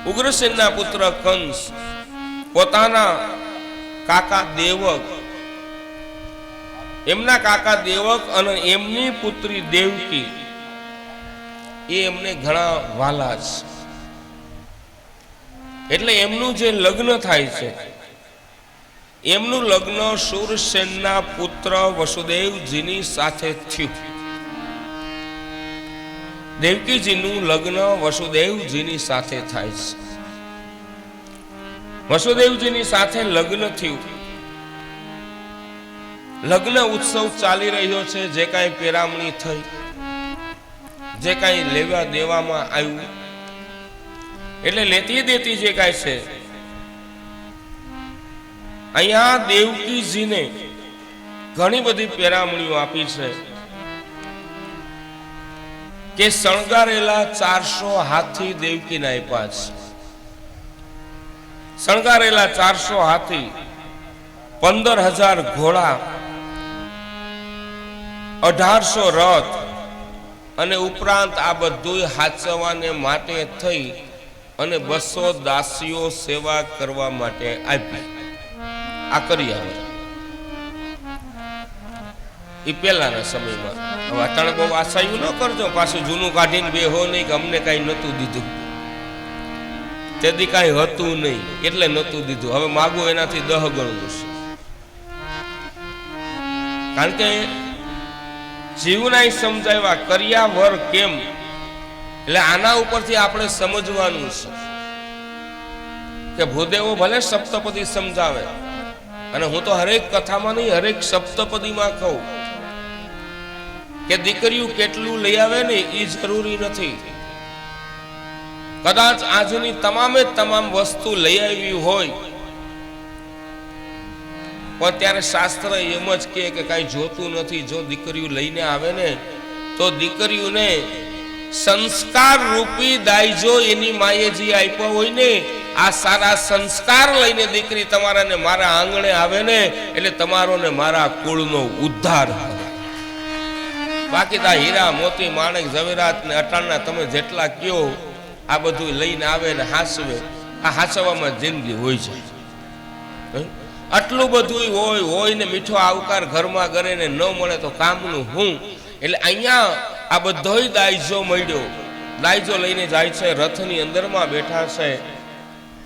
ઉગ્રસેનના પુત્ર કંસ પોતાના કાકા દેવક, એમના કાકા દેવક અને એમની પુત્રી દેવકી એ એમને ઘણા વાલા છે. એટલે એમનું જે લગ્ન થાય છે, એમનું લગ્ન શૂરસેનના પુત્ર વસુદેવજીની સાથે થયું. દેવકીજીનું લગ્ન વસુદેવજીની સાથે થાય છે. વસુદેવજીની સાથે લગ્ન થયું. લગ્ન ઉત્સવ ચાલી રહ્યો છે. જે કાંઈ પેરામણી થઈ, જે કાંઈ લેવા દેવામાં આવ્યું, એટલે લેતી દેતી જે કાંઈ છે, અહીંયા દેવકીજીને ઘણી બધી પેરામણીઓ આપી છે કે શણગારેલા 400 હાથી દેવકીને આપ્યા છે. શણગારેલા 400 હાથી, 15,000 ઘોડા, 1800 રથ અને ઉપરાંત આ બધું હાચવાને માટે થઈ અને 200 દાસીઓ સેવા કરવા માટે આપી. આ કરી આવે એ પહેલાના સમયમાં. હવે અટાણે બહુ આશાયું ન કરજો, પાછું જૂનું કાઢીને બેહો નહીં કે અમને કાંઈ નહોતું દીધું, તેથી કાંઈ હતું નહીં એટલે નહોતું દીધું. હવે માગું એનાથી 10 ગણું છે. કારણ કે જીવના સમજાવ્યા કર્યા વર કેમ, એટલે આના ઉપરથી આપણે સમજવાનું છે કે ભૂદેવો ભલે સપ્તપદી સમજાવે, અને હું તો હરેક કથામાં નહીં હરેક સપ્તપદીમાં કહું કે દીકરીઓ કેટલું લઈ આવે ને એ જરૂરી નથી. કદાચ આજની તમામે તમામ વસ્તુ લઈ આવી હોય, પણ ત્યારે શાસ્ત્ર એમ જ કહે કે કાંઈ જોતું નથી. જો દીકરીઓ લઈને આવે ને તો દીકરીઓને સંસ્કાર રૂપી દાયજો એની માએ જે આપ્યો હોય ને, આ સારા સંસ્કાર લઈને દીકરી તમારા ને મારા આંગણે આવે ને એટલે તમારો ને મારા કુળનો ઉદ્ધાર. બાકી તા હીરા મોતી માણેક ઝવેરાત ને અટાણના તમે જેટલા કયો આ બધું લઈને આવે ને હાસવે, આ હાસવામાં જિંદગી હોય છે. આટલું બધું હોય ને મીઠો આવકાર ઘરમાં કરે ને ન મળે તો કામનું હું. એટલે અહીંયા આ બધોય દાયજો મળ્યો. દાયજો લઈને જાય છે, રથની અંદરમાં બેઠા છે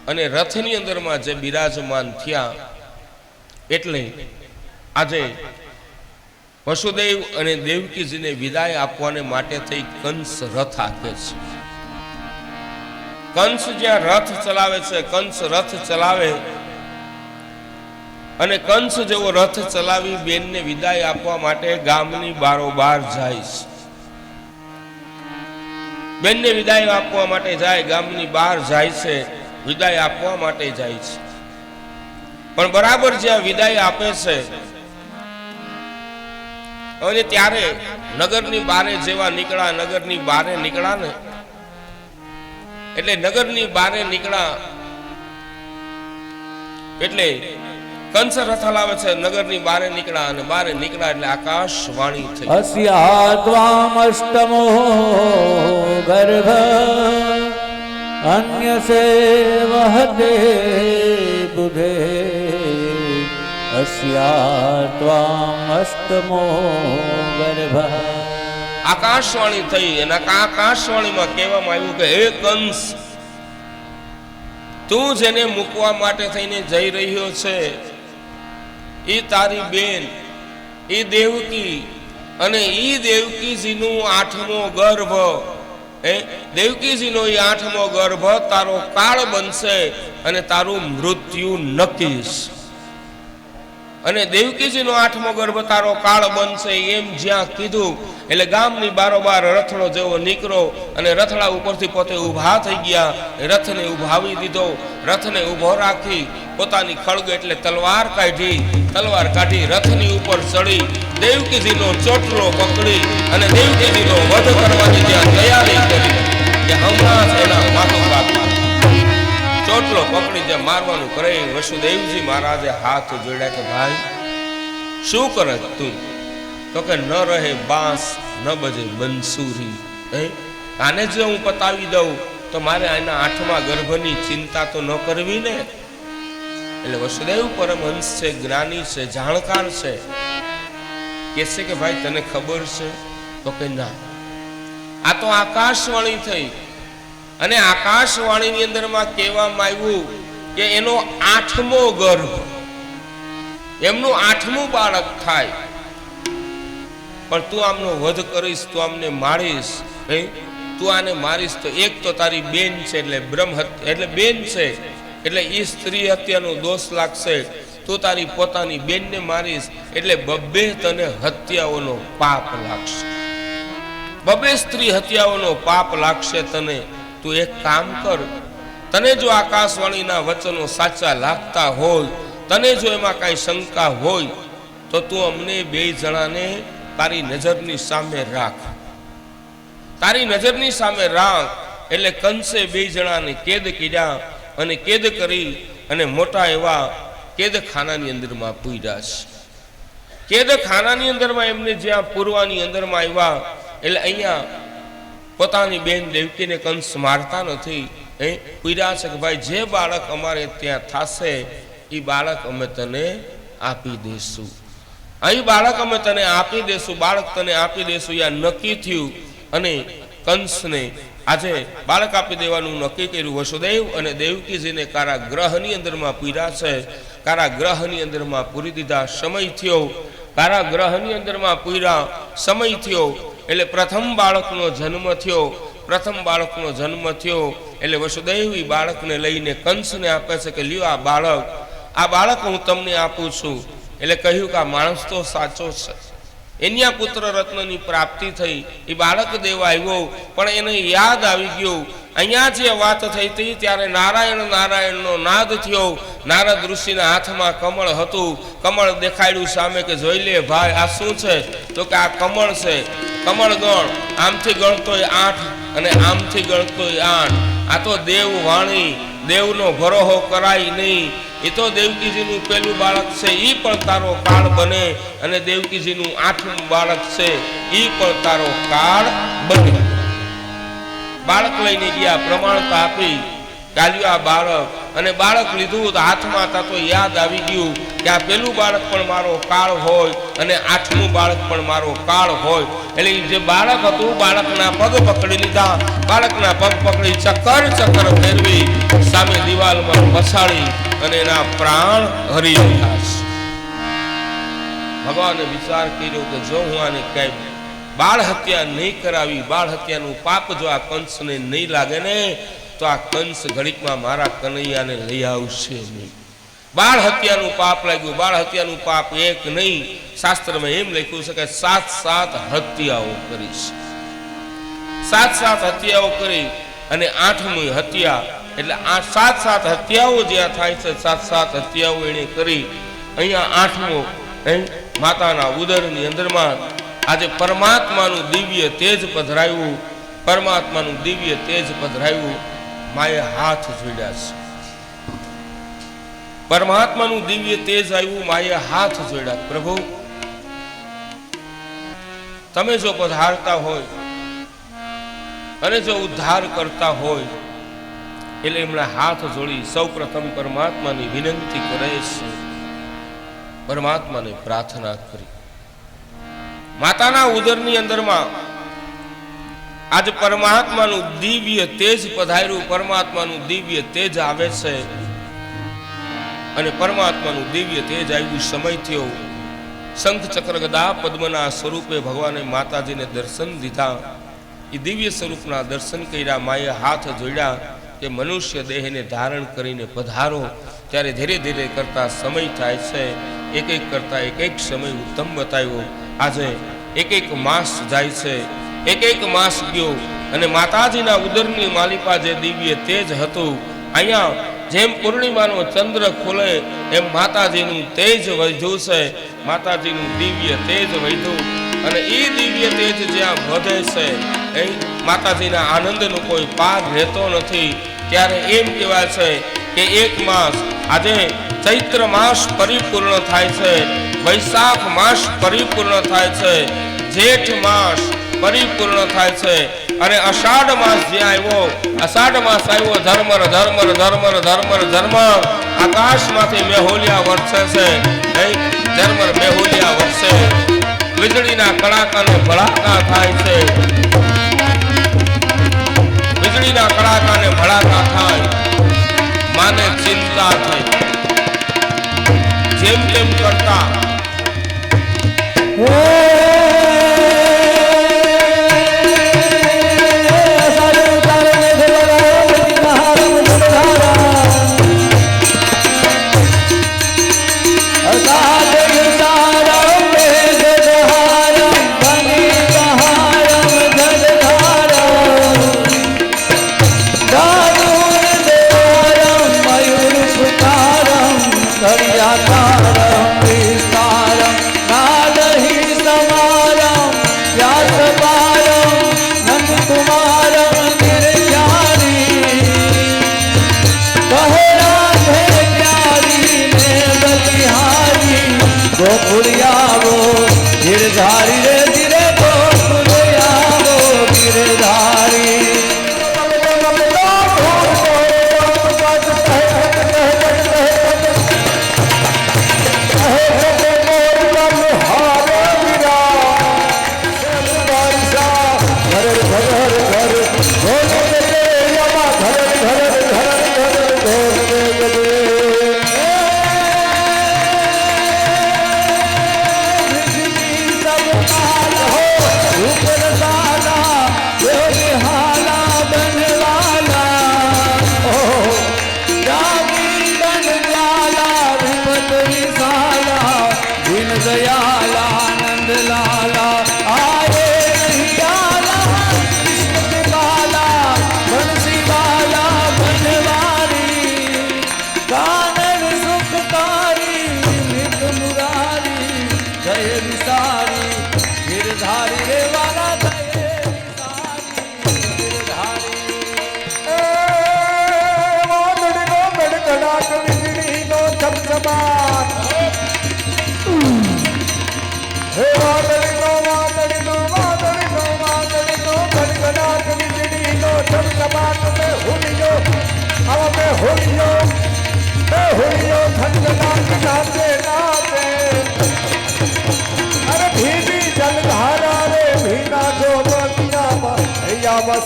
અને રથની અંદરમાં જે બિરાજમાન થયા. એટલે આજે વસુદેવ અને દેવકીજીને વિદાય આપવાને માટે થઈ કંસ રથ આપે છે. કંસ જ્યાં રથ ચલાવે છે, કંસ રથ ચલાવે અને કંસ જેવો રથ ચલાવી બેનને વિદાય આપવા માટે ગામની બારોબાર જાય છે. બેનને વિદાય આપવા માટે જાય, ગામની બહાર જાય છે, વિદાય આપવા માટે જાય છે. પણ બરાબર જ્યાં વિદાય આપે છે અને ત્યારે નગરની બારે જેવા નીકળ્યા, નગરની બારે નીકળ્યા ને એટલે નગરની બારે નીકળ્યા એટલે કંસ રથ લાવે છે, નગરની બારે નીકળ્યા અને બારે નીકળ્યા એટલે આકાશવાણી થઈ. અસ્યાત્વામ અષ્ટમો ગર્ભ અન્ય સે વહતે બુધે અસ્યાત્વામ અષ્ટમો ગર્ભ. આકાશવાણી થઈ અને આકાશવાણીમાં કહેવામાં આવ્યું કે હે કંસ, તું જેને મૂકવા માટે થઈને જઈ રહ્યો છે એ તારી બેન એ દેવકી, અને એ દેવકીજીનું 8મો ગર્ભ, દેવકીજીનો એ 8મો ગર્ભ તારો કાળ બનશે અને તારું મૃત્યુ નક્કી છે. અને દેવકીજીનો 8મો ગર્ભ તારો કાળ બનશે એમ જ્યાં કીધું એટલે ગામની બારોબાર રથડો જેવો નીકળો અને રથડા ઉપરથી પોતે ઊભા થઈ ગયા. રથને ઊભાવી દીધો, રથને ઊભો રાખી પોતાની ખળગ એટલે તલવાર કાઢી રથની ઉપર ચડી દેવકીજીનો ચોટલો પકડી અને દેવકીજીનો વધ કરવાની જ્યાં તૈયારી કરી કે હમણાં જ એના માથું કાપી ચોટલો પકડી જે મારવાનું કરે. વસુદેવજી મહારાજે હાથ જોડ્યા કે ભાઈ શું કરે તું? તો કે ન રહે બાંસ ન બજે બંસુરી. આને જે હું પતાવી દઉં તો મારે આના 8મા ગર્ભની ચિંતા તો ન કરવી ને. એટલે વસુદેવ પરમહંસ છે, જ્ઞાની છે, જાણકાર છે, કહે છે કે ભાઈ તને ખબર છે? તો કે ના. આ તો આકાશવાણી થઈ, અને આકાશવાણીની અંદરમાં કહેવામાં આવ્યું કે એનો 8મો ગર્ભ, એમનું 8મું બાળક થાય. પણ તું આમનો વધ કરીશ, તું આમને મારીશ, તું આને મારીશ તો એક તો તારી બેન છે એટલે બ્રહ્મ હત્યા, એટલે બેન છે એટલે એ સ્ત્રી હત્યાનો દોષ લાગશે. તું તારી પોતાની બેનને મારીશ એટલે બબ્બે તને હત્યાઓનો પાપ લાગશે, બબ્બે સ્ત્રી હત્યાઓનો પાપ લાગશે તને. તું એક કામ કર, તને જો આકાશવાણીના વચનો સાચા લાગતા હોય, તને જો એમાં કાંઈ શંકા હોય, તો તું અમને 2 જણાને તારી નજરની સામે રાખ, તારી નજરની સામે રાખ. એટલે કંસે 2 જણાને કેદ કર્યા, અને કેદ કરી અને મોટા એવા કેદખાનાની અંદરમાં પૂર્યા છે. કેદખાનાની અંદરમાં એમને જ્યાં પૂરવાની અંદરમાં આવ્યા, એટલે અહીંયા પોતાની બેન દેવકીને કંસ મારતા નથી, પૂર્યા છે કે ભાઈ જે બાળક અમારે ત્યાં થશે એ બાળક અમે તને આપી દઈશું, અહીં બાળક અમે તને આપી દેશું, બાળક તને આપી દેશું. યા નક્કી થયું, અને કંસને આજે બાળક આપી દેવાનું નક્કી કર્યું. વસુદેવ અને દેવકીજીને કારાગ્રહની અંદરમાં પૂર્યા છે. કારાગ્રહની અંદરમાં પૂરી દીધા. સમય થયો, કારાગ્રહની અંદરમાં પૂર્યા, સમય થયો એટલે પ્રથમ બાળકનો જન્મ થયો. પ્રથમ બાળકનો જન્મ થયો એટલે વસુદેવ એ બાળકને લઈને કંસને આપે છે કે લ્યો આ બાળક હું તમને આપું છું. એટલે કહ્યું કે આ માણસ તો સાચો છે, એની આ પુત્ર રત્નની પ્રાપ્તિ થઈ, એ બાળક દેવા આવ્યો, પણ એને યાદ આવી ગયું અહીંયા જે વાત થઈ હતી ત્યારે નારાયણ નારાયણનો નાદ થયો. નારદ ઋષિના હાથમાં કમળ હતું, કમળ દેખાડ્યું સામે કે જોઈ લે ભાઈ આ શું છે? તો કે આ કમળ છે. કમળ ગણ, આમથી ગણતોય 8 અને આમથી ગણતોય 8. આ તો દેવ વાણી, દેવનો ભરોહો કરાય નહીં. એ તો દેવકીજીનું પેલું બાળક છે, એ પણ તારો કાળ બને, અને દેવકીજીનું 8મું બાળક છે, એ પણ તારો કાળ બને. બાળક લઈને ગયા, પ્રમાણતા આપી, ગાલ્યું આ બાળક, અને બાળક લીધું તો હાથમાં તા તો યાદ આવી ગયું કે આ પેલું બાળક પણ મારો કાળ હોય, અને 8મું બાળક પણ મારો કાળ હોય. એટલે જે બાળક હતું બાળકના પગ પકડી લીધા, બાળકના પગ પકડી ચક્કર ચક્કર ફેરવી સામે દિવાલમાં પછાડી અને એના પ્રાણ હરી લીધા. ભગવાને વિચાર કર્યો કે જો હું આને કઈ બાળ હત્યા નહીં કરાવી, બાળ હત્યાનું પાપ જો આ કંસને નહીં લાગે ને, તો આ કંસ ઘડીકમાં મારા કનૈયાને લઈ આવશે નહીં. બાળ હત્યાનું પાપ લાગ્યું. બાળ હત્યાનું પાપ એક નહીં, શાસ્ત્રમાં એમ લખ્યું છે કે 7 હત્યાઓ કરી છે. 7 હત્યાઓ કરી, અને 8મી હત્યા એટલે 7 હત્યાઓ જ્યાં થાય છે, 7 હત્યાઓ એને કરી. અહીંયા 8મો માતાના ઉદરની અંદરમાં આજે પરમાત્માનું દિવ્ય તેજ પધરાયું, પરમાત્માનું દિવ્ય તેજ પધરાયું. માએ હાથ જોડ્યા છે, પરમાત્માનું દિવ્ય તેજ આવ્યું, માએ હાથ જોડ્યા. પ્રભુ તમે જો પધારતા હોય અને જો ઉદ્ધાર કરતા હોય, એટલે એમના હાથ જોડી સૌ પ્રથમ પરમાત્માની વિનંતી કરે છે, પરમાત્માને પ્રાર્થના કરી. માતાના ઉદરની અંદરમાં આજે પરમાત્માનું દિવ્ય તેજ પધાર્યું, પરમાત્માનું દિવ્ય તેજ આવે છે, અને પરમાત્માનું દિવ્ય તેજ આવ્યું. સમય થયો, શંખ ચક્ર ગદા પદ્મના સ્વરૂપે ભગવાને માતાજીને દર્શન દીધા. એ દિવ્ય સ્વરૂપના દર્શન કર્યા, માએ હાથ જોડ્યા કે મનુષ્ય દેહને ધારણ કરીને પધારો. ત્યારે ધીરે ધીરે કરતા સમય થાય છે, એક એક કરતા એક સમય ઉત્તમ બતાવ્યો. આજે એક માસ જાય છે, એક માસ ગયો, અને માતાજીના ઉદરની માલિપા જે દિવ્ય તેજ હતું, અહીંયા જેમ પૂર્ણિમાનો ચંદ્ર ખુલે એમ માતાજીનું તેજ વધ્યું છે, માતાજીનું દિવ્ય તેજ વધ્યું. અને એ દિવ્ય તેજ જ્યાં વધે છે એ માતાજીના આનંદનો કોઈ પાર રહેતો નથી. ત્યારે એમ કહેવાય છે કે 1 માસ, આજે ચૈત્ર માસ પરિપૂર્ણ થાય છે, વૈશાખ માસ પરિપૂર્ણ થાય છે, જેઠ માસ પરિપૂર્ણ થાય છે, અને અષાઢ માસ જે આવ્યો, અષાઢ માસ આવ્યો, ધર્મર ધર્મર ધર્મર ધર્મર ધર્મ આકાશમાંથી મેહોલિયા વરસે છે, ધર્મર મેહોલિયા વરસે, વીજળીના કડાકાને ભડાકા થાય છે, વીજળીના કડાકાને ભડાકા થાય, માને ચિંતા થઈ, જેમ તેમ કરતા गिरधारी रे धीरे गोकुल आवो गिरधारी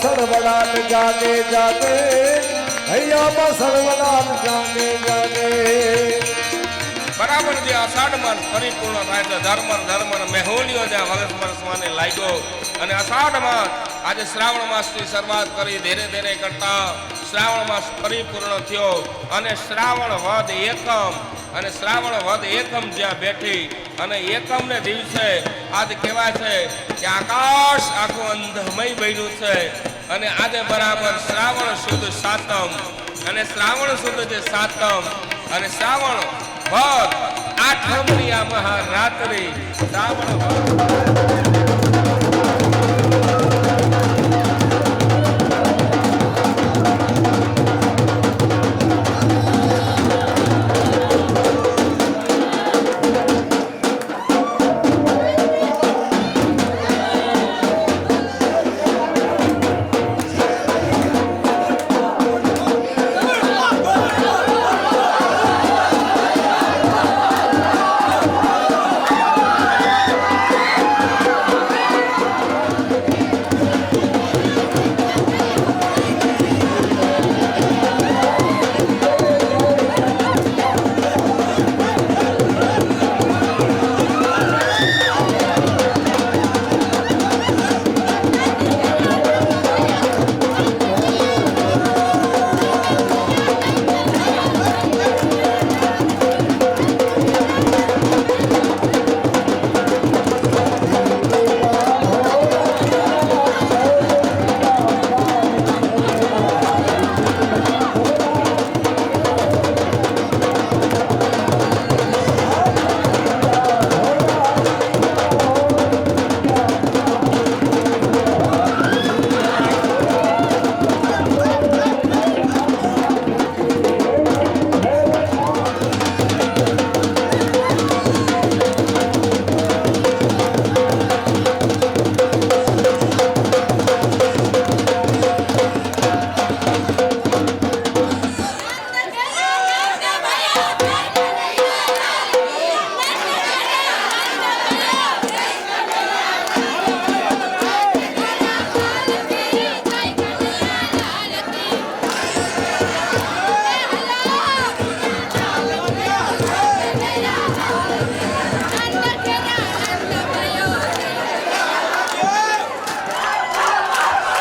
सर्वनाथ जाने जाने हैया सर्वनाथ जाने जाने બરાબર જે અષાઢ માસ પરિપૂર્ણ થાય છે, ધર્મર ધર્મર મેહોલિયો જ્યાં વરસ વરસવાને લાગ્યો, અને અષાઢ માસ આજે શ્રાવણ માસની શરૂઆત કરી, ધીરે ધીરે કરતા શ્રાવણ માસ પરિપૂર્ણ થયો, અને શ્રાવણ વદ એકમ, અને શ્રાવણ વદ એકમ જ્યાં બેઠી, અને એકમને દિવસે આજે કહેવાય છે કે આકાશ આખું અંધમય બન્યું છે, અને આજે બરાબર શ્રાવણ સુદ સાતમ, અને શ્રાવણ સુદ જે સાતમ, અને શ્રાવણ વદ આઠમની આ મહારાત્રિ શ્રાવણ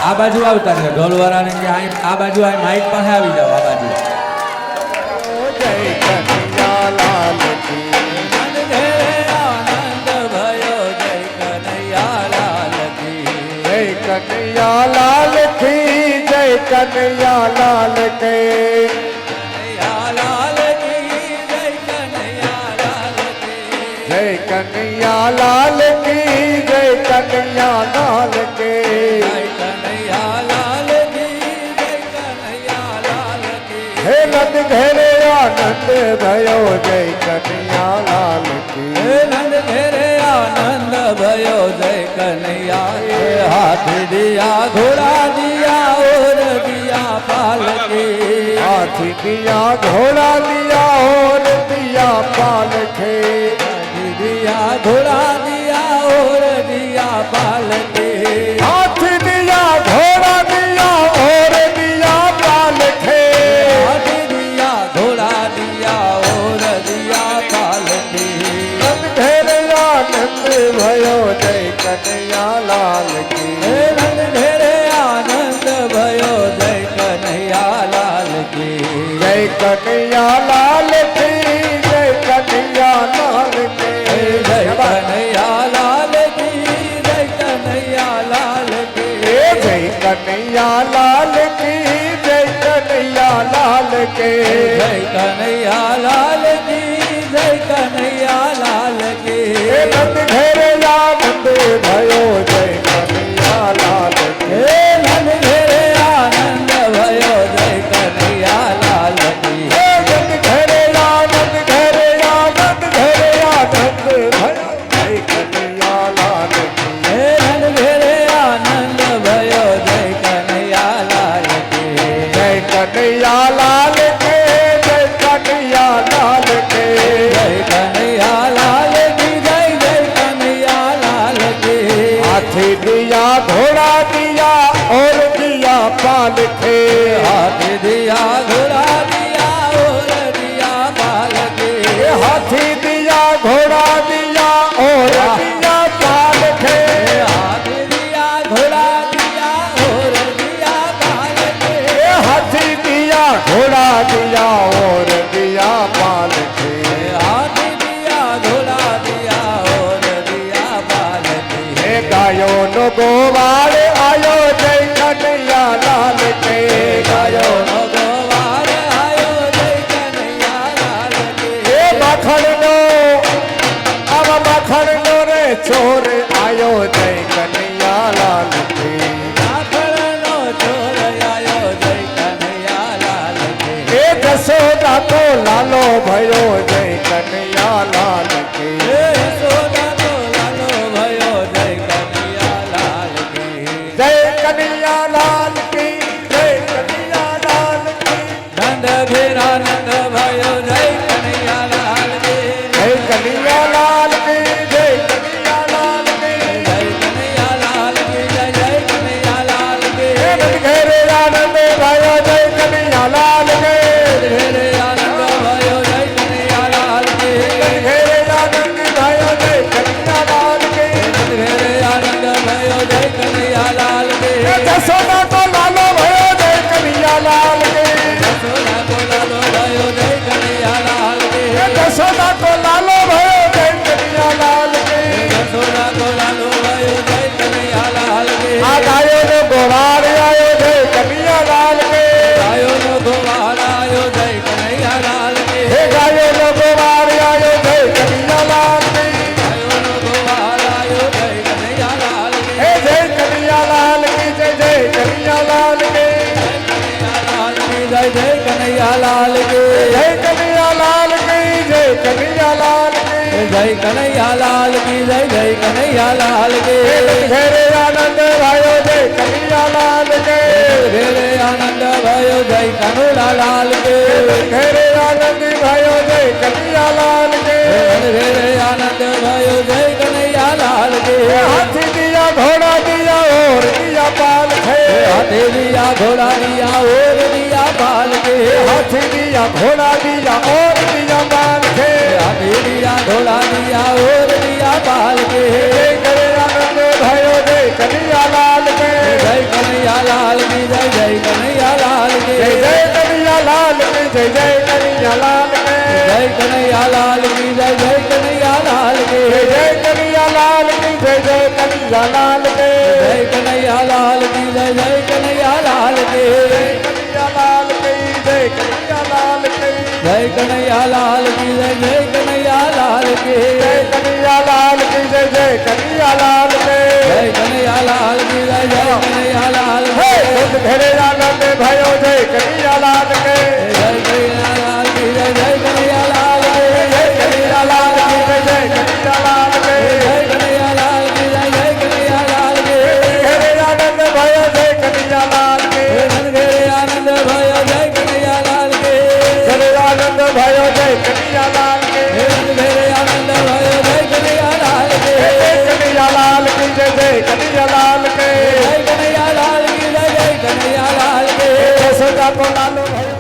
આ બાજુ આવતા ને ઢોલવાળાને કે આ બાજુ આ માઇક પાસે આવી જાવ આ બાજુ જય કનૈયા લાલ કી મન ઘેરે આનંદ ભયો જય કનૈયા લાલ કી જય કનૈયા લાલ કી જય કનૈયા લાલ કે કનૈયા લાલ કી જય કનૈયા લાલ કી જય કનૈયા લાલ કી જય કનૈયા લાલ કે જય કનૈયા લાલ કી જય કનૈયા લાલ કી હે નંદ ઘેરે આનંદ ભયો જય કનૈયા લાલ કી હે નંદ ઘેરે આનંદ ભયો જય કનૈયા હાથ દિયા ઘોડા દિયા ઓર દિયા પાલકી હાથી દિયા ઘોડા દિયા ઓર દિયા પાલખે દિયા ઘોડા દિયા ઓર દિયા પાલકી હાથી દિયા ઘોડા દિયા ઓર દિયા પાલખે હાથ દિયા ઘોડા દિયા ઓર દિયા પાલકી નંદ ઘેરે આનંદ ભયો જય કનૈયા લાલ કી હે નંદ ઘેરે આનંદ ભયો જય કનૈયા લાલ કી જય કનૈયા લાલ કી જય કનૈયા લાલ હે જય કી કનૈયા લાલ કી જય કનૈયા લાલ કી હે જય કનૈયા લાલ કી જય કનૈયા લાલ કે જય કનૈયા લાલ કી જય કનૈયા લાલ કી હે નંદ ઘેરે આનંદ ભયો જય કનૈયા લાલ હે કી નંદ ઘેરે આનંદ ભયો જય કનૈયા લાલ કી હે નંદ ઘેરે આનંદ ઘેરે આનંદ ઘેરે આનંદ ભયો જય કનૈયા લાલ કી હે નંદ ઘેરે આનંદ ભયો જય કનૈયા લાલ કી જય કનૈયા લાલ કે જય કનૈયા લાલ કે જય કનૈયા લાલ કી જય જય કનૈયા લાલ કી હાથી દિયા ઘોડા દિયા ઓર દિયા પાલખે હાથ દિયા ઘોડા દિયા ઓર દિયા પાલકી એ હાથી દિયા ઘોડા દિયા ઓર દિયા પાલખે હાથ દિયા ઘોડા દિયા ઓર દિયા પાલકી એ હાથી દિયા ઘોડા દિયા ઓર દિયા પાલખે હાથ દિયા ઘોડા દિયા ઓર દિયા પાલકી હે ગાયો નો ગોવાળ આયો જય કનૈયા લાલ કે ગાયો નો ગોવાળ આયો જય કનૈયા લાલ કી હે માખણ નો આવા માખણ નો રે ચોર આયો જય કનૈયા લાલ કે માખણનો ચોર આયો જય કનૈયા લાલ કી એ જશોદા તો લાલો ભયો જય કનૈયા લાલ કે હે યશોદા તો લાલો ભયો જય કનૈયા લાલ કી જય કનૈયા લાલ કી જય કનૈયા લાલ કી નંદ ઘેરા નંદ ભયો જય કનૈયા લાલ કી જય કનૈયા લાલ કી જય કનૈયા લાલ કી જય કનૈયા લાલ કી જય જય કનૈયા લાલ કી હે નંદ ઘેરે આનંદ ભયો જય કનૈયા લાલ કે ઘેરે આનંદ ભયો જય કનૈયા લાલ કી નંદ ઘેરે આનંદ ભયો જય કનૈયા લાલ કે ઘેરે આનંદ ભયો જય કનૈયા લાલ કી એ જશોદા તો લાલો ભયો જય કનૈયા લાલ કે યશોદા તો લાલો ભયો જય કનૈયા લાલ કી એ જશોદા તો લાલો ભયો જય કનૈયા લાલ કે યશોદા તો લાલો ભયો જય કનૈયા લાલ કી આ ગાયો નો ગોવાળ આયો જય કનૈયા લાલ કે ગાયો નો ગોવાળ આયો જય કનૈયા લાલ કી હે ગાયો નો ગોવાળ આયો જય કનૈયા લાલ કે ગાયો નો ગોવાળ આયો જય કનૈયા લાલ કી હે જય કનૈયા લાલ કી જય જય કનૈયા લાલ કે જય જય કનૈયા લાલ કી જય કનૈયા લાલ કી જય કનૈયા લાલ કી જય કનૈયા લાલ કી જય જય કનૈયા લાલ હે કી ઘેરે આનંદ ભાયો જય કનૈયા લાલ કે ઘેરે આનંદ ભયો જય કનુડા લાલ કી ઘેરે આનંદ ભાયો જય કનૈયા લાલ કે ઘેરે આનંદ ભયો જય કનૈયા લાલ કી હાથી દિયા ઘોડા દિયા ઓર દિયા પાલખે હાથે દિયા ઘોડા દિયા ઓર દિયા પાલ કે હાથી દિયા ઘોડા દિયા ઓર દિયા પાલખે હાથે દિયા ઘોડા દિયા ઓર દિયા પાલ કે જય કરે આનંદ ભાયો જય કનૈયા લાલ કે જય કનૈયા કનૈયા લાલ કી જય જય કનૈયા લાલ કી જય જય કનૈયા લાલ કી જય જય કનૈયા લાલ કી જય કનૈયા લાલ કી જય જય કનૈયા લાલ કી જય જય કનૈયા લાલ કી જય જય કનૈયા લાલ કી જય કનૈયા લાલ કી જય જય કનૈયા લાલ કી કનૈયા લાલ કી જય કનૈયા લાલ કી જય કનૈયા લાલ કી જય જય કનૈયા લાલ કી જય કનૈયા લાલ કી જય જય કનૈયા લાલ કી જય કનૈયા લાલ કી જય જય કનૈયા લાલ હે કી ખુદ ઘરે આનંદ ભયો જય કનૈયા લાલ કે જય કનૈયા લાલ કી જય જય કનૈયા લાલ કી જય કનૈયા લાલ કી જય જય કનૈયા લાલ કે જય કનૈયા લાલ કી જય જય કનૈયા લાલ કી ઘરે આનંદ ભયો જય કનૈયા લાલ કે ઘરે આનંદ ભયો જય કનૈયા લાલ કી ઘરે આનંદ ભયો જય કનૈયા લાલ કે ઘરે આનંદ ભયો જય કનૈયા લાલ કી જય કનૈયા લાલ કી જય જય કનૈયા લાલ કે જય કનૈયા લાલ કી જય જય કનૈયા લાલ કી યશોદા કો લાલો ભયો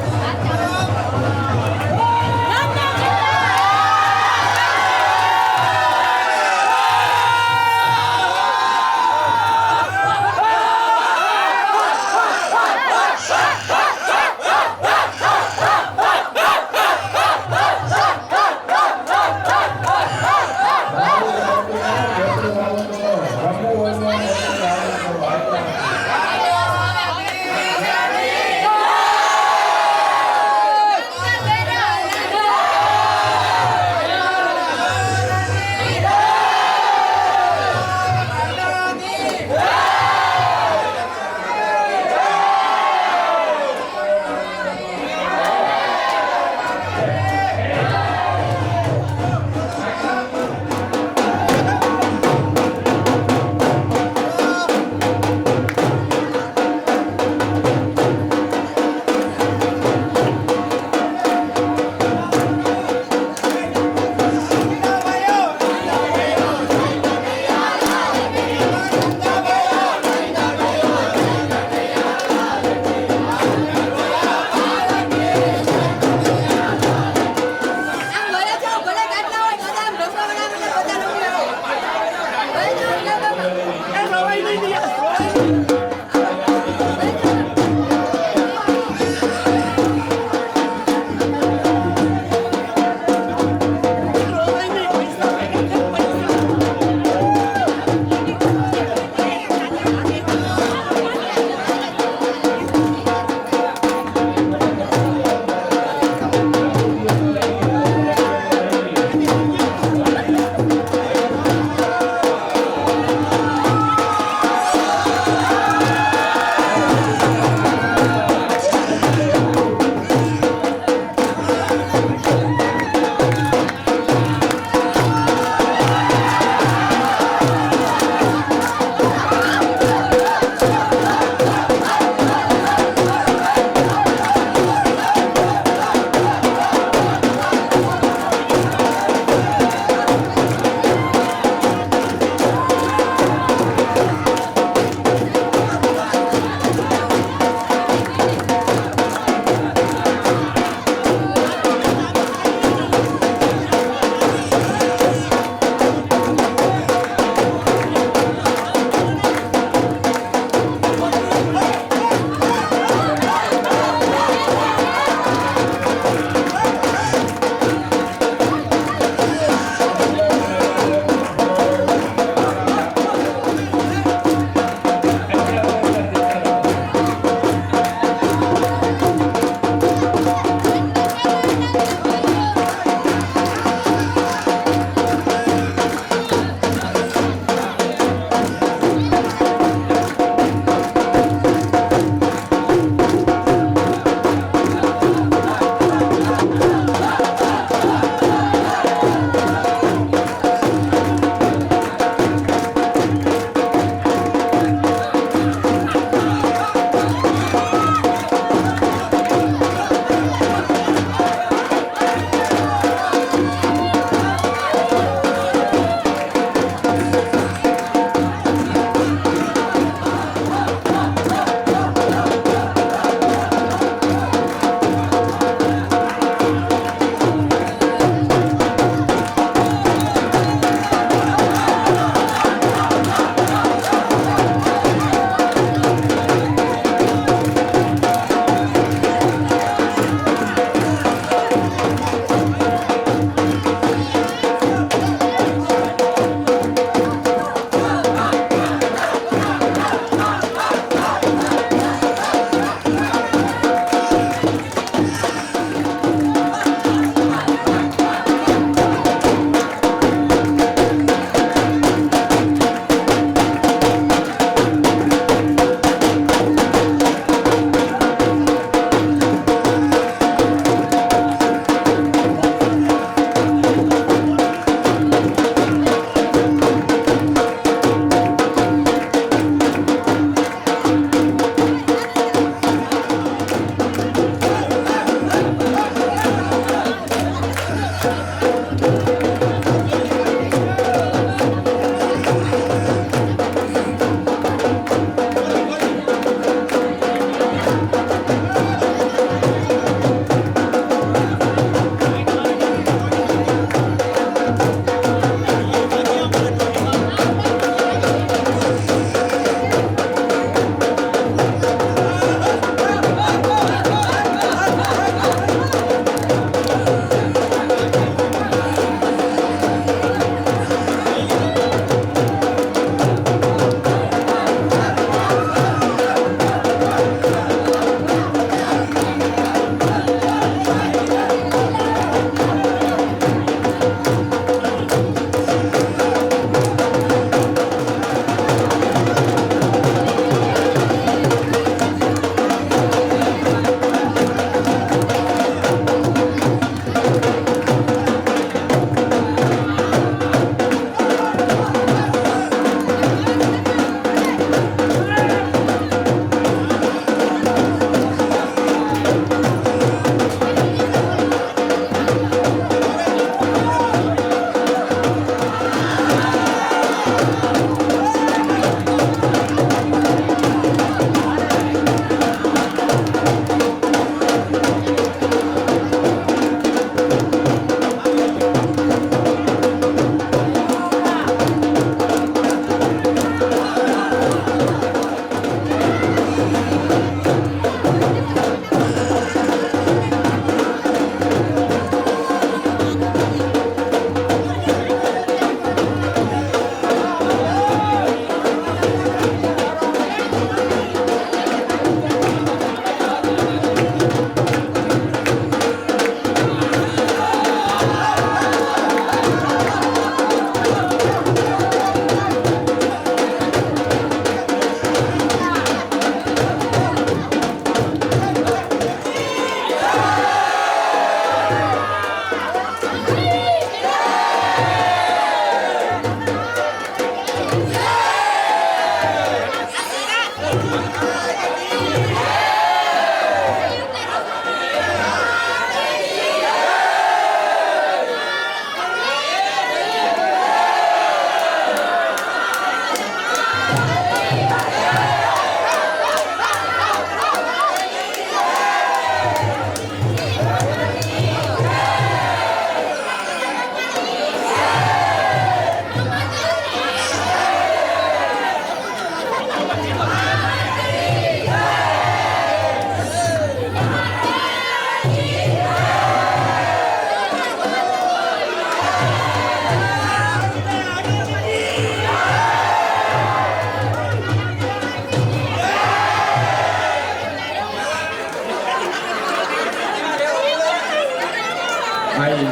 ભાઈ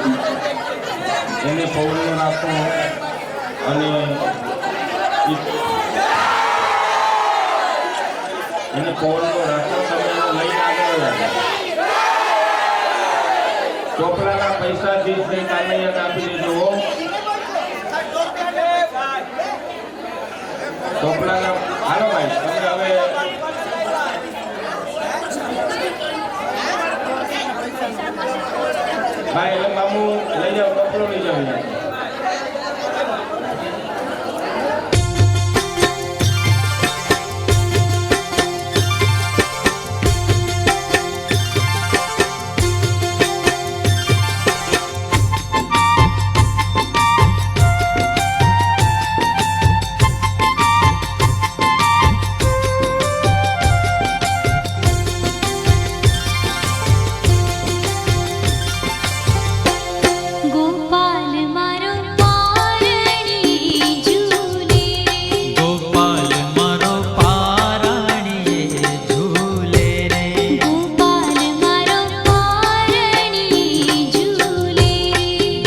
એને પૌર્ણ રાખો અને એને પૌર્ણ રાખો. તમે લઈને આગળ ચોપડાના પૈસા દીધને કાલે આપી દેજો. ચોપડાના હાલો ભાઈ તમે હવે ભાઈ એટલે મામુ લઈ જાઓ, કપડો લઈ જાઓ. गोपाल मारो पारणी झूले, गोपाल मारो पाराणी झूले रे, गोपाल मारो पारणी झूले,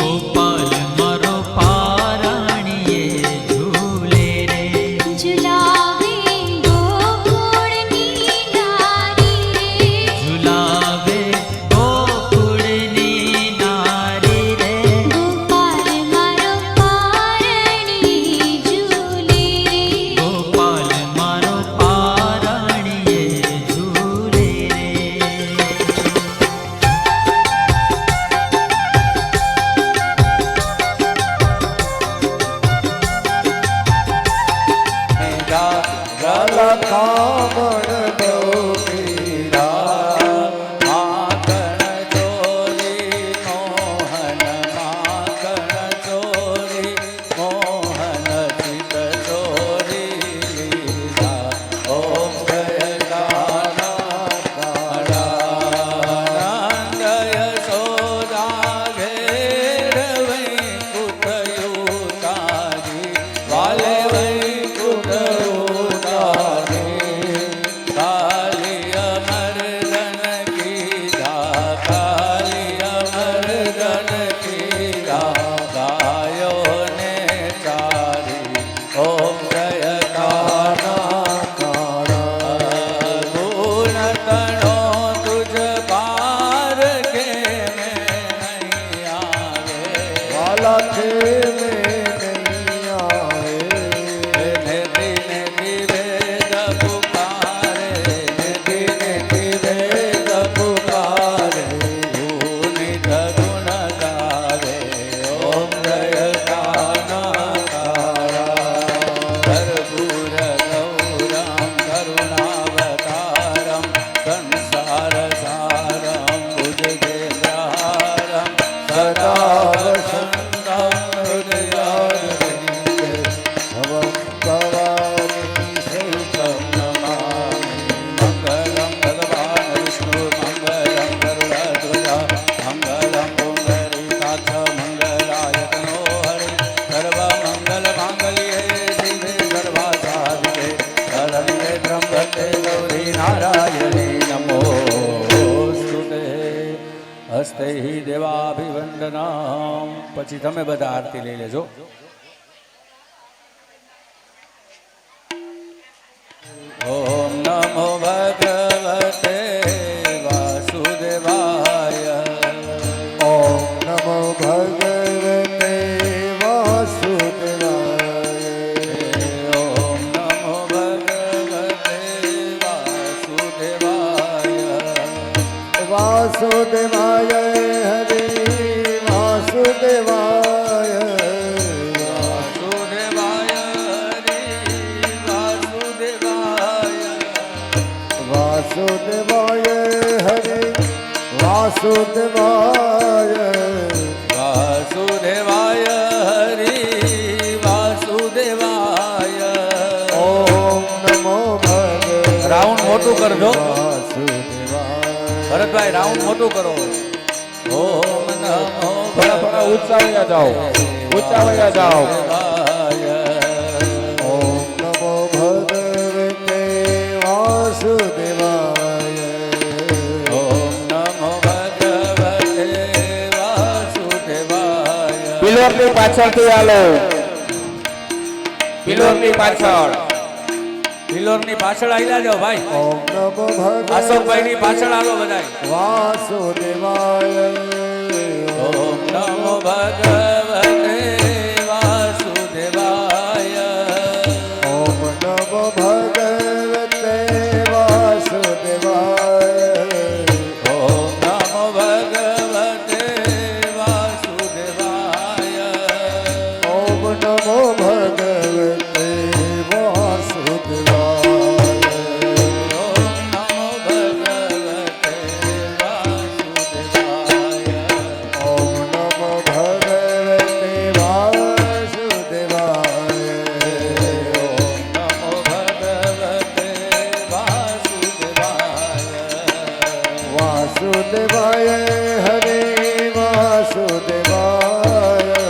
गोपाल मारो पाराणी झूले रे, झुलावे गोकुळनी नारी रे, झुलावे गोकुळनी नारी रे, गोपाल मारो पारणी झूले रे, गोपाल मारो पाराणी झूले रे. ગાલા કામણ ગોપીરા માખણ ચોરી મોહન, માખણ ચોરી મોહન, ચિત ચોરી લીધા. ઓમ જય ગાના કાળા નંદ યશોદા ઘેર વૈકુંઠ યુતાજી, વાલે વૈકુંઠ યુતાજી. કાલિય મર્દન કીધા, કાલિય મર્દન કીધા, ગાયો ને ચારી. ઓમ જય કાના કાળા ગુણ તણો તુજ પાર કે નહીં આવે, વાલા છે મેં નહીં આવે. નેતિ નેતિ વેદ પુકારે, નેતિ નેતિ વેદ પુકારે, ગુણિત ગુણ ગાવે. ઓમ જય કાના કાળા કર્પૂર ગૌરમ કરુણાવતારમ સંસાર સારમ ભુજગેન્દ્રહારમ સદા વસંતમ હૃદયારવિંદે ભવં ભવાની સહિતમ નમામિ. મંગલમ ભગવાન વિષ્ણુ મંગલમ ગરુડધ્વજા મંગલમ પુંડરીકાક્ષ મંગલાયતનો હરિ સર્વમંગલ માંગલ્યે શિવે સર્વાસાધિકે શરણ્યે ત્ર્યંબકે ગૌરી નારાયણી નમોસ્તુતે. હસ્તે દેવાભિવંદનમ. પછી તમે બધા આરતી લઈ લેજો. ઓમ નમો ભગવતે વાસુદેવાય. ઓમ નમો ભગવતે વાસુદેવાય. ઓમ નમો ભગવતે વાસુદેવાય. વાસુદેવાય હરે વાસુદેવાય. વાસુદેવાય હરિ વાસુદેવાય. વાસુદેવાય હરે વાસુદેવાય. વાસુદેવાય હરિ વાસુદેવાય. ઓમ નમો ભગવતે રાઉન્ડ મોટું કરજો. વાસુદેવાય. ભરતભાઈ રાઉન્ડ મોટું કરો. ઓમ નમો થોડા થોડા ઊંચા વયા જાઓ, ઊંચા વયા જાઓ. ઓમ નમો ભગવતે વાસુદેવાય. ઓમ નમો ભગવતે વાસુદેવાય. પિલોરની પાછળથી હાલો. પિલોરની પાછળ પિલોરની પાછળ આયલા જાઓ ભાઈ. ઓમ નમો ભગવતે અશોકભાઈ ની પાછળ હાલો બધાય. વાસુદેવાય. ઓમ નમો ભગવતે વાસુદેવાય. ઓમ નમો ભગવતે વાસુદેવાય. ઓમ નમો ભગવતે વાસુદેવાય. ઓમ નમો ભગવતે વાસુદેવાય. ઓમ નમો ભગવતે વાસુદેવાય. ઓમ નમો ભગવતે વાસુદેવાય. નમો ભગવતે વાસુદેવાય. વાસુદેવાય હરે વાસુદેવાય.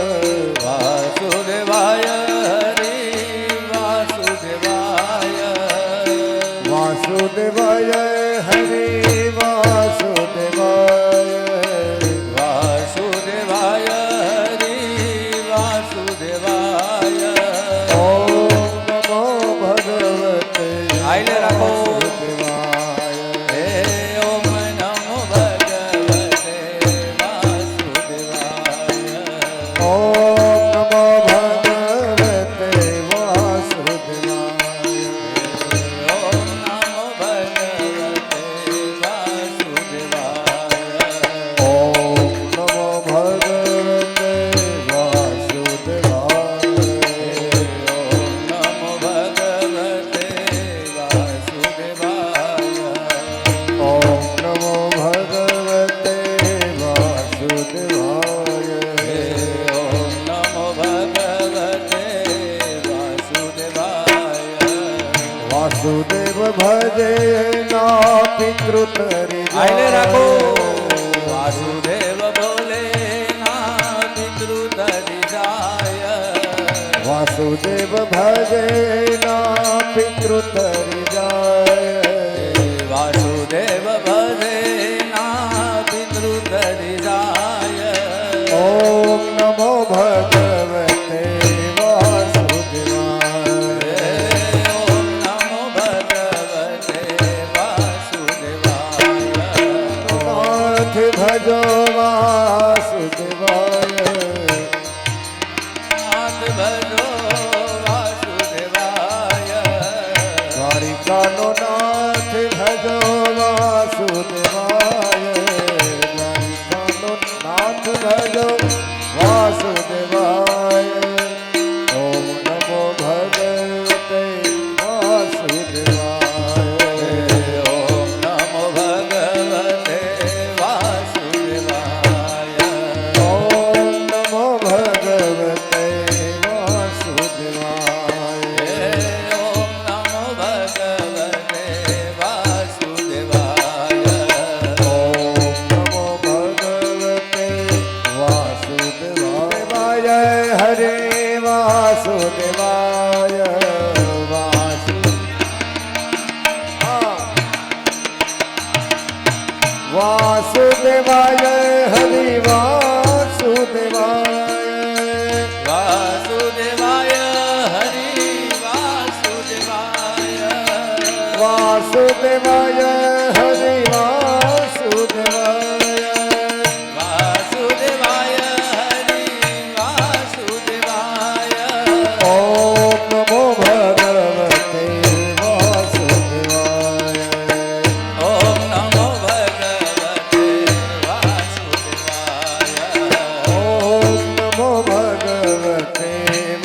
વાસુદેવાય હરિ વાસુદેવાય. વાસુદેવાય હરે વાસુદેવાય. વાસુદેવાય હરિ વાસુદેવાય. ઓમ નમો ભગવતે આઈને રાખો. વાસુદેવાય. હે ઓમ નમો ભગવતે વાસુદેવાય. ઓમ નમો ભગવતે વાસુદેવાય. ઓમ નમો ભગવતે વાસુદેવાય. ઓમ નમો ભગવતે વાસુદેવાય. નમો ભગવતે વાસુદેવાય. ઓમ નમો ભગવતે વાસુદેવાય. ઓમ નમો ભગવતે વાસુદેવાય. વાસુદેવ ભજે ના પિતૃતરી આઈને રાખો. વાસુદેવ બોલે ના પિતૃ તરી જાય. વાસુદેવ ભજે ના પિતૃતરી જાય. વાસુદેવ ભજે ના પિતૃ તરી જાય. ઓમ નમો ભગવતે વાસુદેવાય. ઓમ નમો ભગવતે વાસુદેવાય. નાથ ભજો વાસુદેવાય. નાથ ભજો વાસુદેવાય. દ્વારિકાનો નાથ ભજો વાસુદેવાય. દ્વારિકાનો નાથ ભજો વાસુદેવાય. ઓમ નમો ભગવતે વાસુદેવાય. ઓમ નમો ભગવતે વાસુદેવાય. ઓમ નમો ભગવતે વાસુદેવાય. ઓમ નમો ભગવતે વાસુદેવાય. ઓમ નમો ભગવતે વાસુદેવાય. હરે વાસુદેવાય. વાસુદેવાય હરિ વાસુદેવાય. વાસુદેવાય હરિ વાસુદેવાય. વાસુદેવાય હરિ વાસુદેવાય. વાસુદેવાય હરિ વાસુદેવાય. ઓમ નમો ભગવતે વાસુદેવાય. ઓમ નમો ભગવતે વાસુદેવાય. ઓમ નમો ભગવતે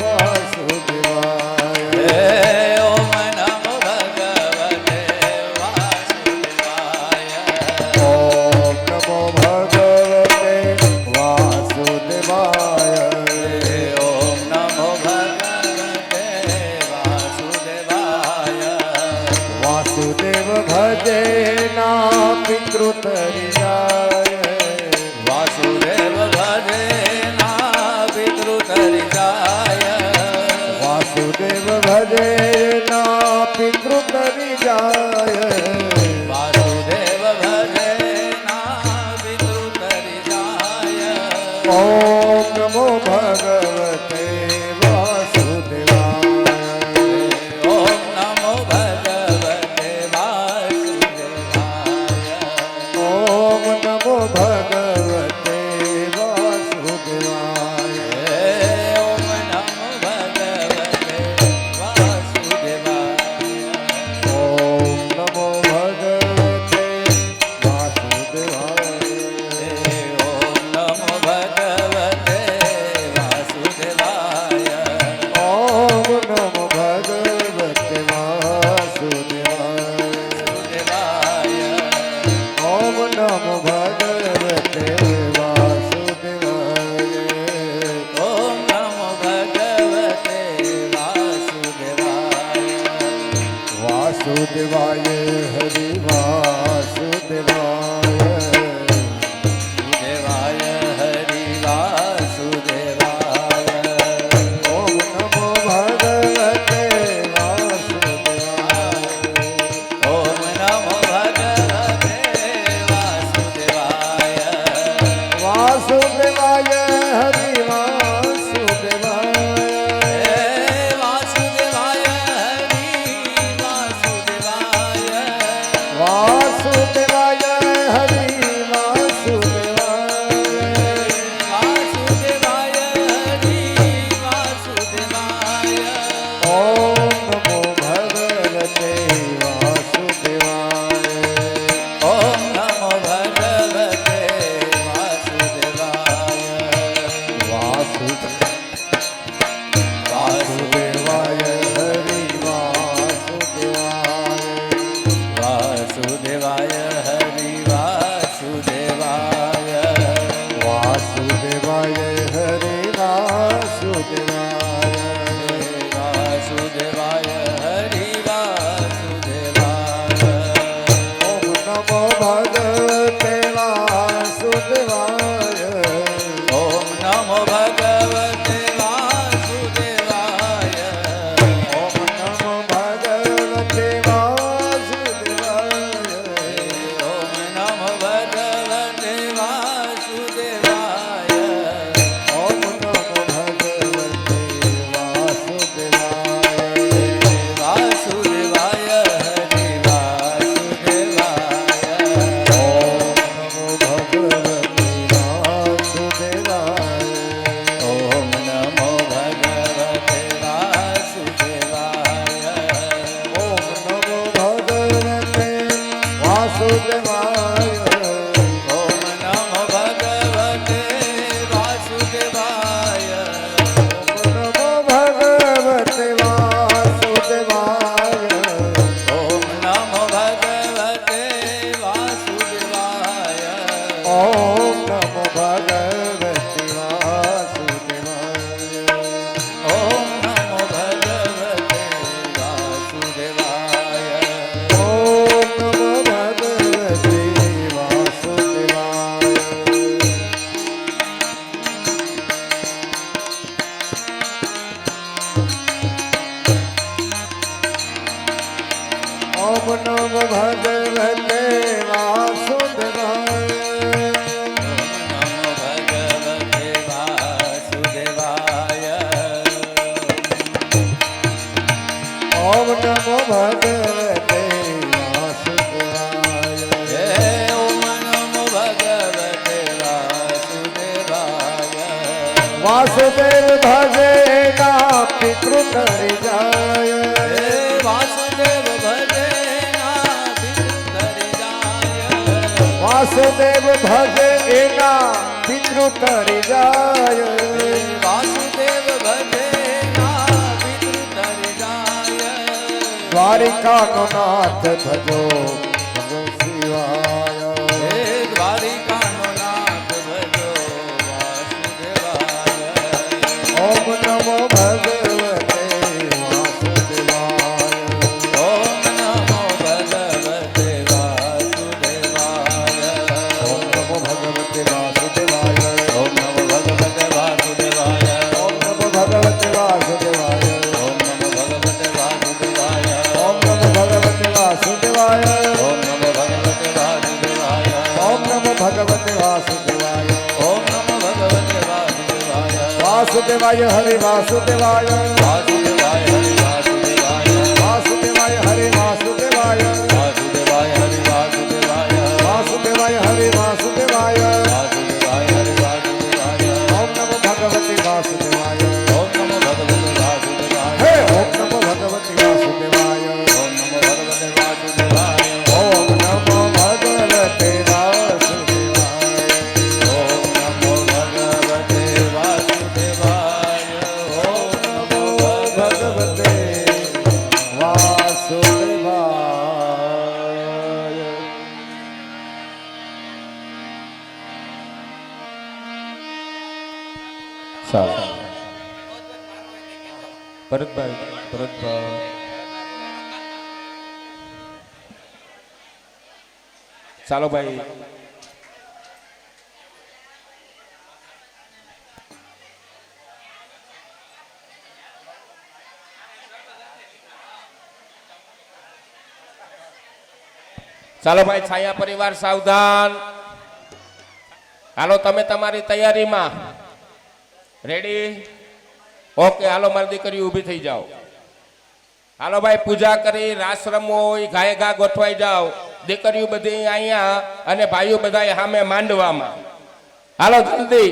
વાસુદેવાય. ઓમ નમો ભગવતે વાસુદેવાય. ઓમ નમો ભગવતે વાસુદેવાય. ઓમ નમો ભગવતે વાસુદેવાય. ઓમ નમો ભગવતે વાસુદેવાય. ઓમ નમો ભગવતે વાસુદેવાય. ઓમ નમો ભગવતે વાસુદેવાય. ઓમ નમો ભગવતે વાસુદેવાય. ઓમ નમો ભગવતે વાસુદેવાય. દેવાય. ઓમ નમો ભગવતે વાસુદેવાય. ઓમ નમો ભગવતે વાસુદેવાય. વાસુદેવાય હરિ વાસુદેવાય. દેવાય હરિ વાસુદેવાય. ઓમ નમો ભગવતે વાસુદેવાય. ઓમ નમો ભગવતે વાસુદેવાય. વાસુદેવાય હરિ વાસુદેવાય. વાસુદેવાય હરિ વાસુદેવાય. વાસુદેવાય હરિ વાસુદેવાય. વાસુદેવાય હરિ વાસુદેવાય. ઓમ નમો ભગવતે વાસુદેવાય. ઓમ નમો ભગવતે વાસુદેવાય. વાસુદેવાય હરિ વાસુદેવાય. વાસુદેવાય હરિ વાસુદેવાય. વાસુદેવાય હરિ વાસુદેવાય. વાસુદેવાય હરિ વાસુદેવાય. ઓમ નમો ભગવતે વાસુદેવાય. ઓમ નમો ભગવતે વાસુદેવાય. ઓમ નમો ભગવતે વાસુદેવાય. ઓમ નમો ભગવતે વાસુદેવાય. ઓમ નમો ભગવતે વાસુદેવાય. વાસુદેવાય હરિ વાસુદેવાય. ઓમ નમો ભગવતે વાસુદેવાય. ઓમ નમો ભગવતે વાસુદેવાય. ઓમ નમો ભગવતે વાસુદેવાય. ઓમ નમો ભગવતે વાસુદેવાય. નમો ભગવતે વાસુદેવાય. ઓમ નમો ભગવતે વાસુદેવાય. ઓમ નમો ભગવતે વાસુદેવાય. ઓમ નમો ભગવતે વાસુદેવાય. ઓમ નમો ભગવતે વાસુદેવાય. ઓમ નમો ભગવતે વાસુદેવાય. નમો ભગવતે વાસુદેવાય. ઓમ નમો ભગવતે વાસુદેવાય. ઓમ નમો ભગવતે વાસુદેવાય. વાસુદેવ ભજે ના પિતૃ તરી જાય. વાસુદેવ ભજે ના પિતૃ તરી જાય. વાસુદેવ ભજે એના પિતૃ તરી જાય. વાસુદેવ ભજે ના પિતૃ તરી જાય. દ્વારિકાનો નાથ ભજો ભગવ શિવાય. હે દ્વારિકાનો નાથ ભજો વાસુદેવાય. ઓમ નમો ભગવતે વાસુદેવાય. ઓમ નમો ભગવતે વાસુદેવાય. ઓમ નમો ભગવતે વાસુદેવાય. ઓમ નમો ભગવતે વાસુદેવાય. ઓમ નમો ભગવતે વાસુદેવાય. ઓમ નમો ભગવતે વાસુદેવાય. ઓમ નમો ભગવતે વાસુદેવાય. ઓમ નમો ભગવતે વાસુદેવાય. ઓમ નમો ભગવતે વાસુદેવાય. ઓમ નમો ભગવતે વાસુદેવાય હરે વાસુદેવાય વાસુદેવાય હરિ વાસુદેવાય વાસુદેવાય હરે વાસુદેવાય વાસુદેવાય હરિ વાસુદેવાય વાસુદેવાય હરે વાસુદેવાય વાસુદેવાય હરિ વાસુદેવાય ઓમ નમો ભગવતી વાસુદેવાય ઓમ નમો ભગવતે વાસુદેવાય હે ઓમ નમો ભગવતી વાસુદેવાય ઓમ નમો ભગવતે વાસુદેવાય ઓમ નમો ભગવતે વાસુદેવાય ઓમ નમો ભગવતે વાસુદેવાય ઓમ નમો ભગવતે વાસુદેવાય ભરતભાઈ ચાલો ભાઈ ચાલો ભાઈ છાયા પરિવાર સાવધાન હાલો તમે તમારી તૈયારીમાં રેડી ઓકે હાલો મારી દીકરી ઊભી થઈ જાઓ હાલો ભાઈ પૂજા કરી રાસ રમવો હોય ગાય ગા ગોઠવાઈ જાઓ દીકરીઓ બધી અહીંયા અને ભાઈઓ બધા સામે માંડવામાં હાલો જલ્દી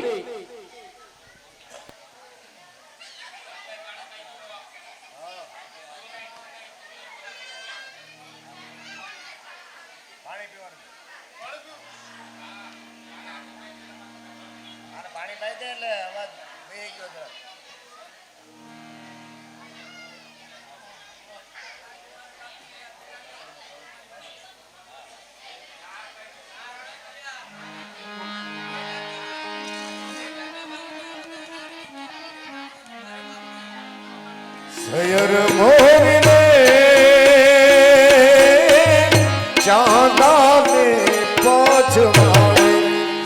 સયર મોરને ચાંદાને પછવાડે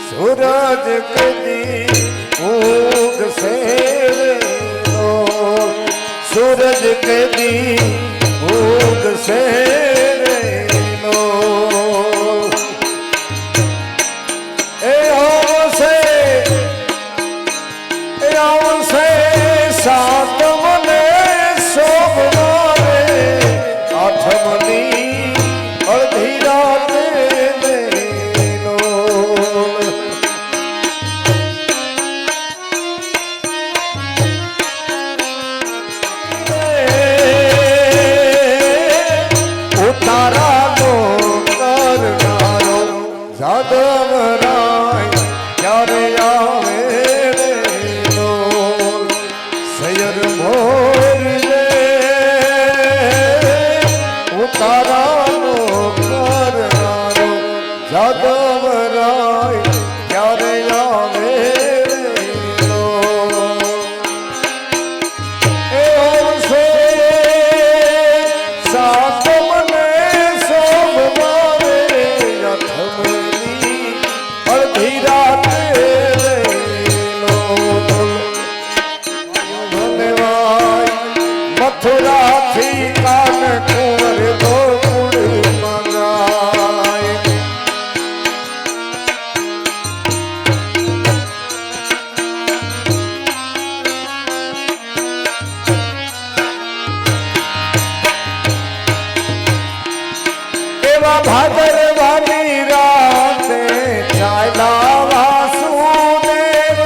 સૂરજ કદી ઉગશે નો સૂરજ કદી ઉગશે નો એ આવશે સાત મને શોભનારે આઠમની અડધી રાતે નો ઉતારાનો કરનારો જાદવ રાય ક્યારે આવે નો સયર મોરને ઉતારાનો કરનારો જાદવ રાય ક્યારે આવે નો એ આવશે સાત મને સોમવારે અઠમની અડધી રાતે નો મથુરાથી કાન કુંવર ગોકુળ મંગાય એવા ભાદરવાની રાતે ચાલ્યા વાસુદેવ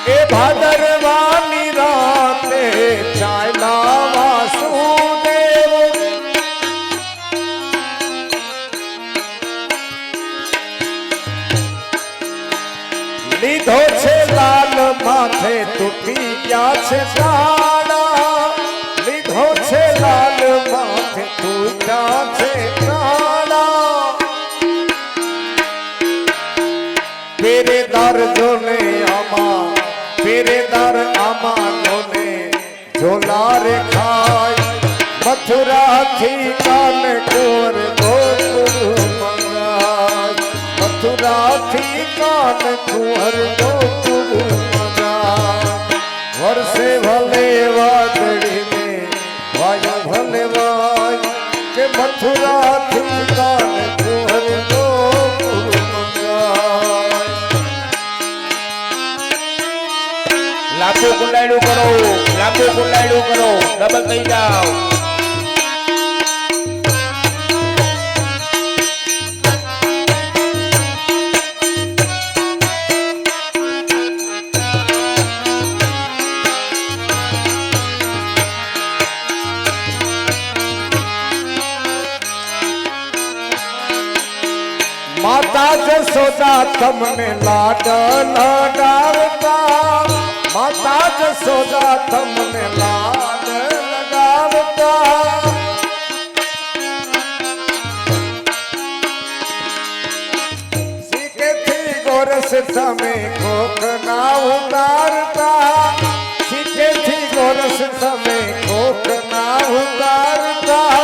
એ ભાદરવાની રાતે ચાલ્યા વાસુદેવ લીધો છે લાલ માથે તૂટી ગયા છે કાળા લીધો છે લાલ માથે તૂટ્યા છે કાળા પેરેદાર જોને આમાં પેરેદાર આમાં જોને ઝોલા રે ખાય મથુરાથી કાન કુંવર ગોકુળ મંગાય મથુરાથી કાન કુંવર ગોકુળ મંગાય વર્ષે ભલે વાદળીને વાયુ ભલે વાય કે મથુરાથી કાન કુંવર ગોકુળ મંગાય કુંડાળું કરો, લાંબુ કુંડાળું કરો, ડબલ થઈ જાઓ. માતા જશોદા તમને લાડ લડાવતા, માતા જશોદા તમને લાડ લડાવતા. શીખેથી ગોરસ તમે કોકના ઉતારતા, શીખેથી ગોરસ તમે કોકના ઉતારતા.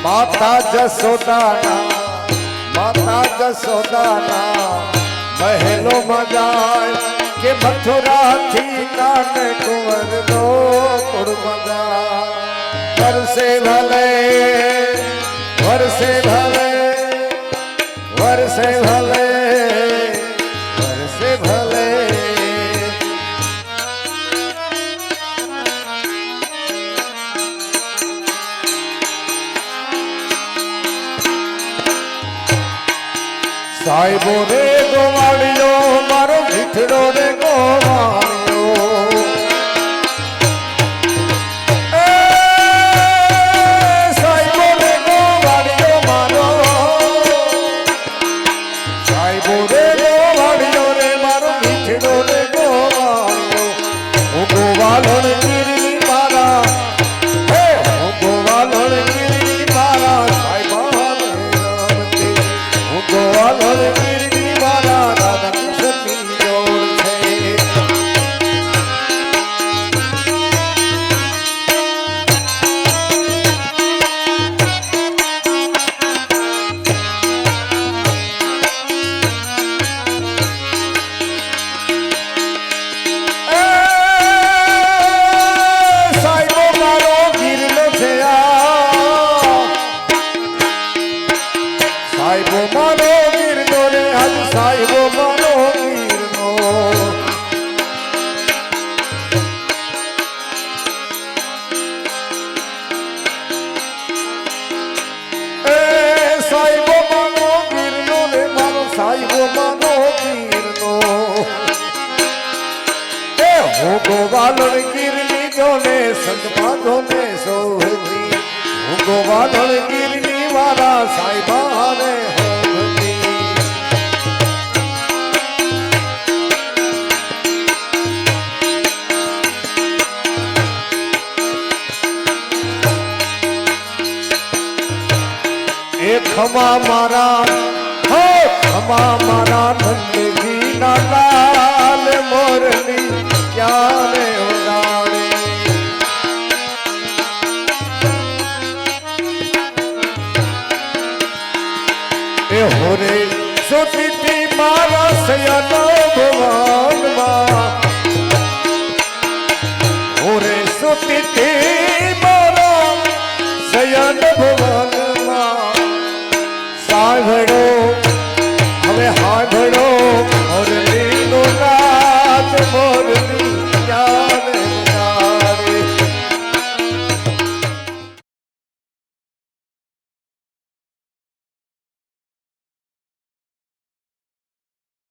માતા જશોદાના મહેલો મજાય કે મથુરાથી કાન કુંવર નો કુળ મજા. વરસે ભલે વરસે ભલે વરસે ભલે વરસે ભલે. સાહેબો રે ગોવાળિયો મારો મીઠડો રે ગોવાળિયો. સાહેબો રે ગોવાળિયો મારો, સાહેબો રે ગોવાળિયો રે મારો મીઠડો રે ગોવાળિયો. હું ગોવાળણ ગીરની મારા, હે હું ગોવાળણ ગીરની મારા સાહેબા રમતી. હું ગોવાળણ ગીરની મારા રાધા કૃષ્ણની જોડ છે. સાહેબો મારો ગીરનો છે આ, સાહેબો મારો ગીરનો રે આજ સાહેબો મારો ગીરનો. એ સાહેબો મારો ગીરનો રે મારો સાહેબો મારો ગીરનો. એ હું ગોવાળણ ગીરની જોને સંતમાં જોને સોહતી. હું ગોવાળણ ગીરની મારા સાહેબા રે હોતી. એ ખમા મારા, હો ખમા મારા નંદજી ના લાલ મોરની ક્યારે ઉડાડે. એ હોરે સોતી મારા સયાનો ભગવાનમાં, હોરે સોતી મારા સયાન ભગવાનમાં. સાંભળો હવે સાંભળો મોરલીનો નાદ મોર